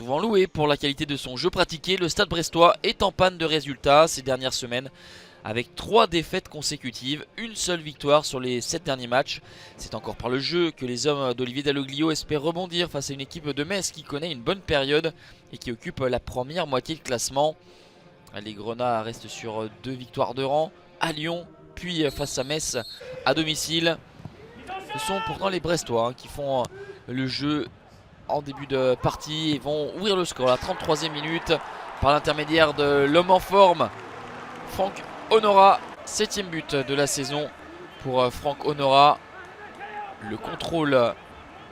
Souvent loué pour la qualité de son jeu pratiqué, le Stade Brestois est en panne de résultats ces dernières semaines avec 3 défaites consécutives, une seule victoire sur les 7 derniers matchs. C'est encore par le jeu que les hommes d'Olivier Dalloglio espèrent rebondir face à une équipe de Metz qui connaît une bonne période et qui occupe la première moitié de classement. Les Grenats restent sur 2 victoires de rang à Lyon, puis face à Metz à domicile. Ce sont pourtant les Brestois qui font le jeu en début de partie et vont ouvrir le score à la 33e minute par l'intermédiaire de l'homme en forme, Franck Honora. 7e but de la saison pour Franck Honora. Le contrôle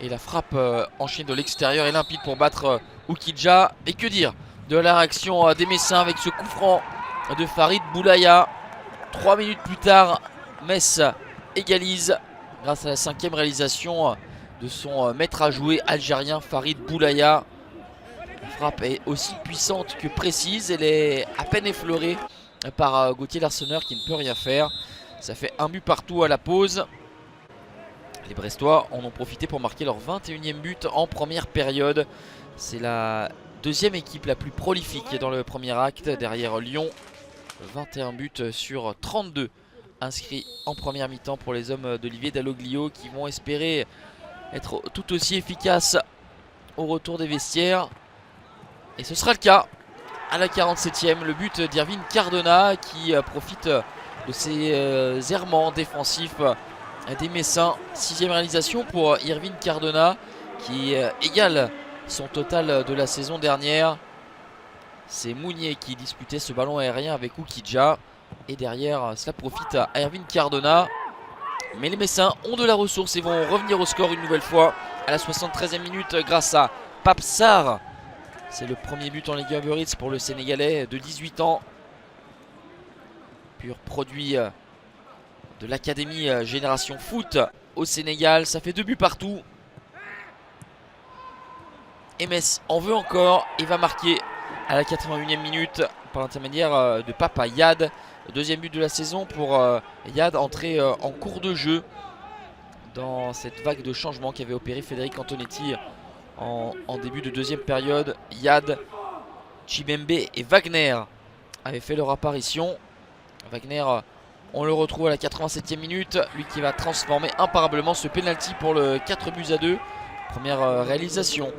et la frappe enchaînée de l'extérieur est limpide pour battre Oukidja. Et que dire de la réaction des Messins avec ce coup franc de Farid Boulaya. 3 minutes plus tard, Metz égalise grâce à la 5e réalisation de son maître à jouer algérien Farid Boulaya. La frappe est aussi puissante que précise. Elle est à peine effleurée par Gauthier Larsonneur qui ne peut rien faire. Ça fait un but partout à la pause. Les Brestois en ont profité pour marquer leur 21e but en première période. C'est la deuxième équipe la plus prolifique dans le premier acte derrière Lyon. 21 buts sur 32 inscrits en première mi-temps pour les hommes d'Olivier Dalloglio qui vont espérer être tout aussi efficaces au retour des vestiaires. Et ce sera le cas à la 47e. Le but d'Irvine Cardona qui profite de ses errements défensifs des Messins. 6e réalisation pour Irvine Cardona qui égale son total de la saison dernière. C'est Mounier qui disputait ce ballon aérien avec Oukidja. Et derrière, cela profite à Irvine Cardona. Mais les Messins ont de la ressource et vont revenir au score une nouvelle fois à la 73e minute grâce à Pape Sarr. C'est le premier but en Ligue 1 Uber Eats pour le Sénégalais de 18 ans. Pur produit de l'académie Génération Foot au Sénégal. Ça fait 2 buts partout. Et Metz en veut encore et va marquer à la 81e minute par l'intermédiaire de Papa Yad. Deuxième but de la saison pour Yad, entré en cours de jeu dans cette vague de changement qu'avait opéré Frédéric Antonetti en début de deuxième période. Yad, Chibembe et Wagner avaient fait leur apparition. Wagner, on le retrouve à la 87e minute, lui qui va transformer imparablement ce penalty pour le 4-2. Première réalisation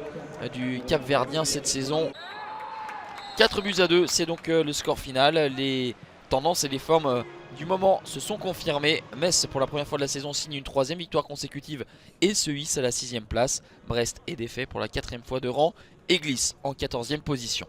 du Cap-Verdien cette saison. 4-2, c'est donc le score final. Les tendances et les formes du moment se sont confirmées. Metz, pour la première fois de la saison, signe une 3e victoire consécutive et se hisse à la 6e place. Brest est défait pour la 4e fois de rang et glisse en 14e position.